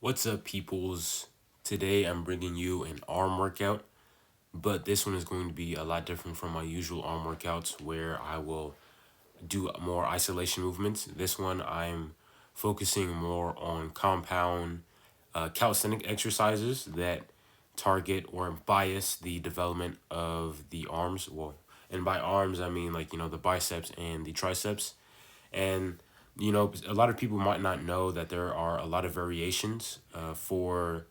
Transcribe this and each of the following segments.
What's up, peoples? Today I'm bringing you an arm workout, but this one is going to be a lot different from my usual arm workouts where I will do more isolation movements. This one I'm focusing more on compound calisthenic exercises that target or bias the development of the arms. Well, and by arms, I mean the biceps and the triceps. And a lot of people might not know that there are a lot of variations for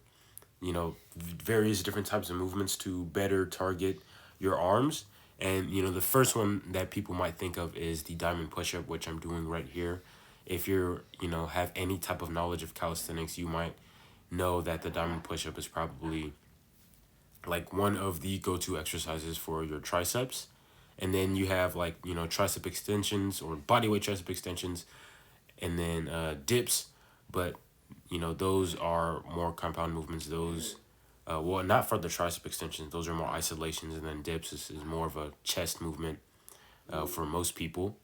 various different types of movements to better target your arms. And the first one that people might think of is the diamond push-up, which I'm doing right here. If you're have any type of knowledge of calisthenics, you might know that the diamond push-up is probably like one of the go-to exercises for your triceps. And then you have tricep extensions or bodyweight tricep extensions, and then dips. But those are more compound movements. Those well, not for the tricep extensions, those are more isolations. And then dips is more of a chest movement for most people.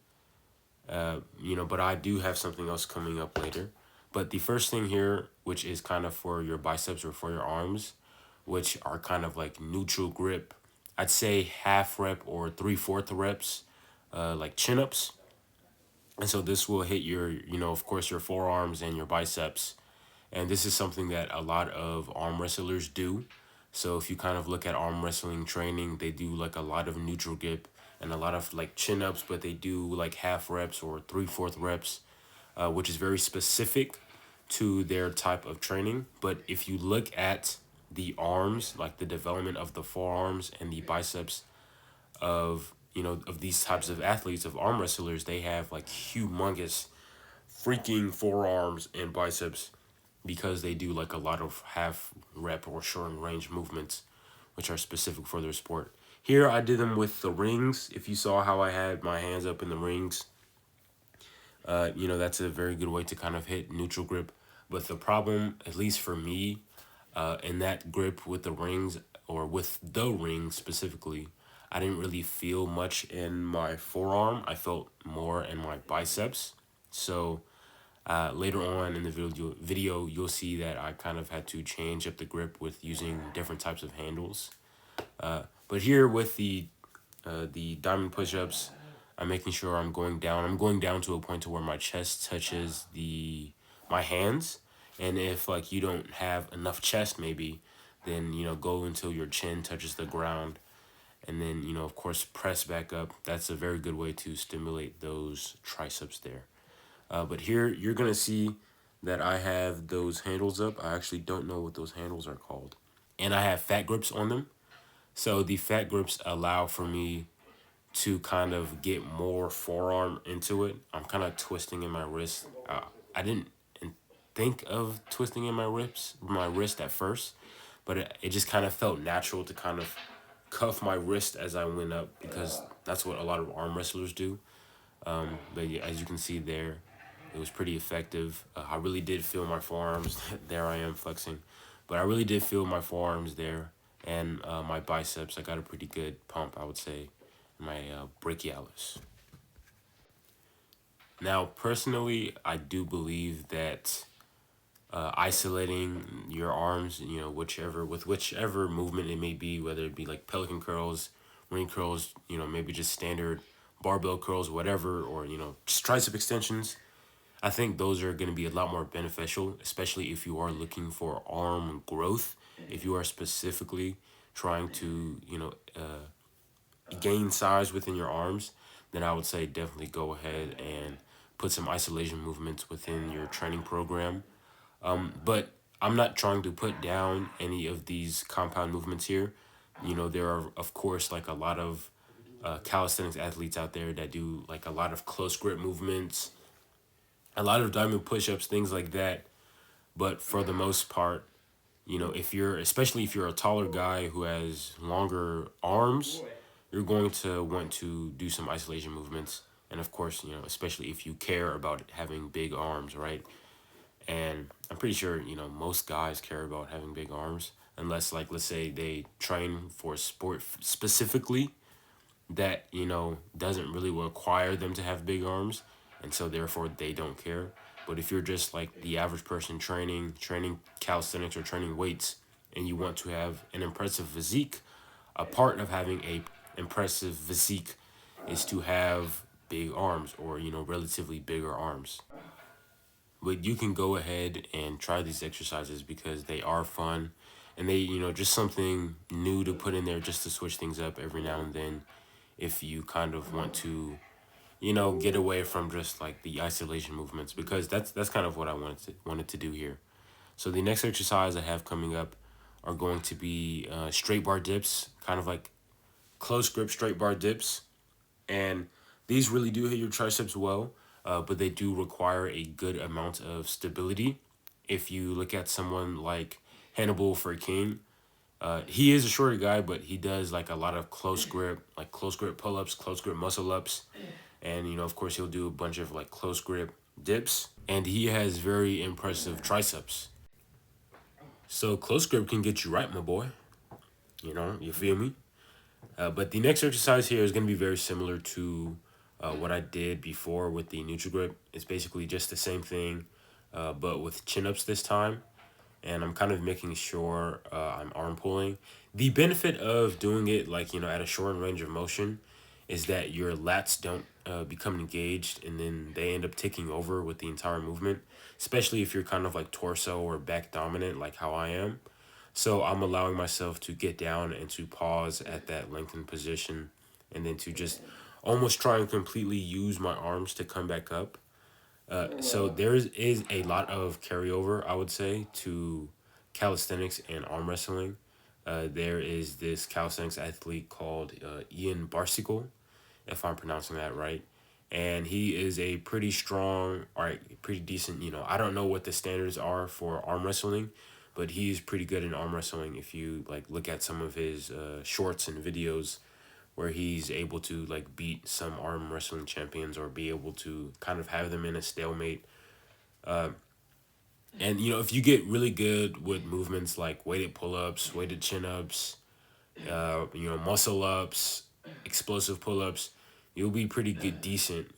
But I do have something else coming up later. But the first thing here, which is kind of for your biceps or for your arms, which are kind of like neutral grip, I'd say half rep or three-fourth reps, like chin ups. And so this will hit your, of course, your forearms and your biceps. And this is something that a lot of arm wrestlers do. So if you kind of look at arm wrestling training, they do like a lot of neutral grip and a lot of like chin ups, but they do like half reps or three-fourth reps, which is very specific to their type of training. But if you look at the arms, like the development of the forearms and the biceps of of these types of athletes, of arm wrestlers, they have like humongous freaking forearms and biceps because they do like a lot of half rep or short range movements which are specific for their sport. Here I did them with the rings. If you saw how I had my hands up in the rings, that's a very good way to kind of hit neutral grip. But the problem, at least for me, in that grip with the rings, or with the ring specifically, I didn't really feel much in my forearm. I felt more in my biceps. So later on in the video, you'll see that I kind of had to change up the grip with using different types of handles. But here with the diamond push-ups, I'm making sure I'm going down. I'm going down to a point to where my chest touches the my hands. And if like you don't have enough chest, maybe, then go until your chin touches the ground, and then of course press back up. That's a very good way to stimulate those triceps there. But here you're gonna see that I have those handles up. I actually don't know what those handles are called, and I have fat grips on them. So the fat grips allow for me to kind of get more forearm into it. I'm kind of twisting in my wrist. I didn't think of twisting in my wrist at first, but it just kind of felt natural to kind of cuff my wrist as I went up because that's what a lot of arm wrestlers do. But yeah, as you can see there, it was pretty effective. I really did feel my forearms. There I am flexing, but I really did feel my forearms there and my biceps. I got a pretty good pump, I would say, my brachialis. Now, personally, I do believe that isolating your arms, whichever movement it may be, whether it be like pelican curls, ring curls, maybe just standard barbell curls, whatever, or just tricep extensions. I think those are going to be a lot more beneficial, especially if you are looking for arm growth. If you are specifically trying to, gain size within your arms, then I would say definitely go ahead and put some isolation movements within your training program. But I'm not trying to put down any of these compound movements here. There are, of course, like a lot of calisthenics athletes out there that do like a lot of close grip movements, a lot of diamond push-ups, things like that. But for the most part, if you're, especially if you're a taller guy who has longer arms, you're going to want to do some isolation movements. And of course, especially if you care about having big arms, right? And I'm pretty sure, most guys care about having big arms, unless, like, let's say they train for a sport specifically that, doesn't really require them to have big arms. And so therefore they don't care. But if you're just like the average person training calisthenics or training weights, and you want to have an impressive physique, a part of having a impressive physique is to have big arms, or relatively bigger arms. But you can go ahead and try these exercises because they are fun, and they just something new to put in there just to switch things up every now and then, if you kind of want to get away from just like the isolation movements, because that's kind of what I wanted to do here. So the next exercise I have coming up are going to be straight bar dips, kind of like close grip straight bar dips. And these really do hit your triceps well, but they do require a good amount of stability. If you look at someone like Hannibal for King, he is a shorter guy, but he does like a lot of close grip pull ups, close grip muscle ups, and of course he'll do a bunch of like close grip dips, and he has very impressive triceps. So close grip can get you right, my boy. You feel me? But the next exercise here is going to be very similar to what I did before with the neutral grip. It's basically just the same thing, but with chin ups this time. And I'm kind of making sure I'm arm pulling. The benefit of doing it like at a short range of motion is that your lats don't become engaged, and then they end up taking over with the entire movement, especially if you're kind of like torso or back dominant like how I am. So I'm allowing myself to get down and to pause at that lengthened position, and then to just almost try and completely use my arms to come back up. So there is a lot of carryover, I would say, to calisthenics and arm wrestling. There is this calisthenics athlete called Ian Barsicle, if I'm pronouncing that right. And he is a pretty strong, all right, pretty decent. I don't know what the standards are for arm wrestling, but he's pretty good in arm wrestling. If you like look at some of his shorts and videos where he's able to like beat some arm wrestling champions, or be able to kind of have them in a stalemate. And if you get really good with movements like weighted pull-ups, weighted chin-ups, muscle ups, explosive pull-ups, you'll be pretty good, decent,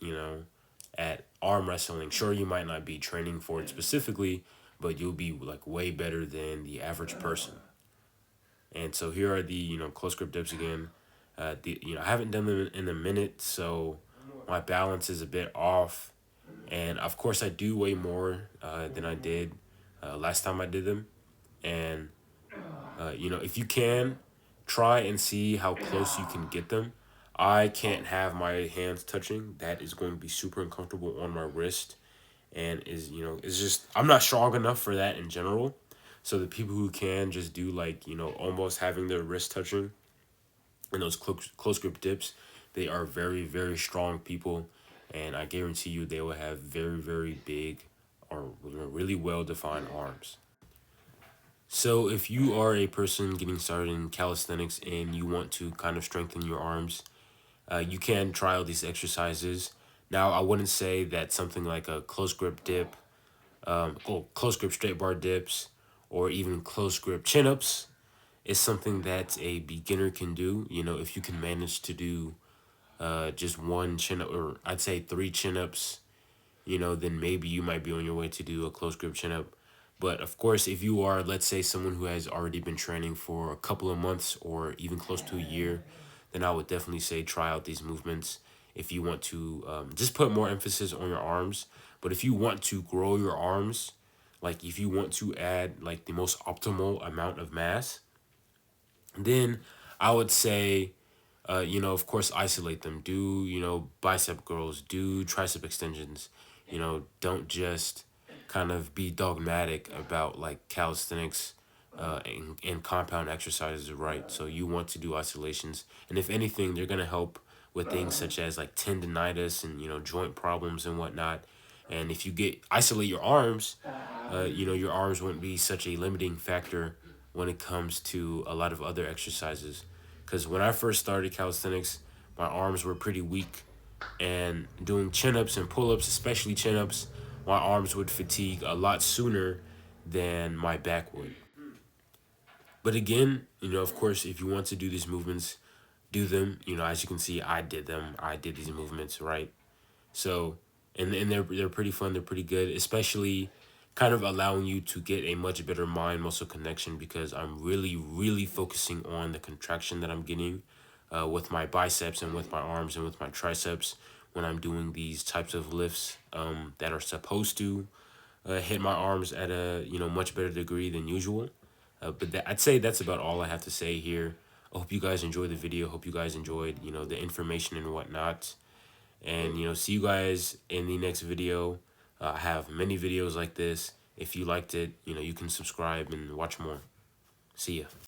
at arm wrestling. Sure, you might not be training for it specifically, but you'll be like way better than the average person. And so here are the close grip dips again. I haven't done them in a minute, so my balance is a bit off. And of course, I do weigh more than I did last time I did them. And if you can, try and see how close you can get them. I can't have my hands touching. That is going to be super uncomfortable on my wrist, and it's just I'm not strong enough for that in general. So the people who can just do like almost having their wrist touching in those close grip dips, they are very very strong people, and I guarantee you they will have very very big or really well defined arms. So if you are a person getting started in calisthenics and you want to kind of strengthen your arms, you can try all these exercises. Now, I wouldn't say that something like a close grip dip, close grip straight bar dips, or even close grip chin ups is something that a beginner can do. If you can manage to do just one chin up, or I'd say three chin ups, then maybe you might be on your way to do a close grip chin up. But of course, if you are, let's say, someone who has already been training for a couple of months or even close to a year, then I would definitely say try out these movements if you want to just put more emphasis on your arms. But if you want to grow your arms, like if you want to add like the most optimal amount of mass, then I would say of course, isolate them. Do, bicep curls, do tricep extensions. Don't just kind of be dogmatic about like calisthenics and compound exercises, right? So you want to do isolations. And if anything, they're going to help with things such as like tendonitis and, joint problems and whatnot. And if you isolate your arms, your arms wouldn't be such a limiting factor when it comes to a lot of other exercises. Because when I first started calisthenics, my arms were pretty weak, and doing chin ups and pull ups, especially chin ups, my arms would fatigue a lot sooner than my back would. But again, of course, if you want to do these movements, do them. As you can see, I did them. I did these movements, right? So, and they're pretty fun. They're pretty good, especially kind of allowing you to get a much better mind muscle connection, because I'm really focusing on the contraction that I'm getting with my biceps and with my arms and with my triceps when I'm doing these types of lifts that are supposed to hit my arms at a much better degree than usual. But I'd say that's about all I have to say here. I hope you guys enjoyed the video. Hope you guys enjoyed the information and whatnot. And see you guys in the next video. I have many videos like this. If you liked it, you can subscribe and watch more. See ya.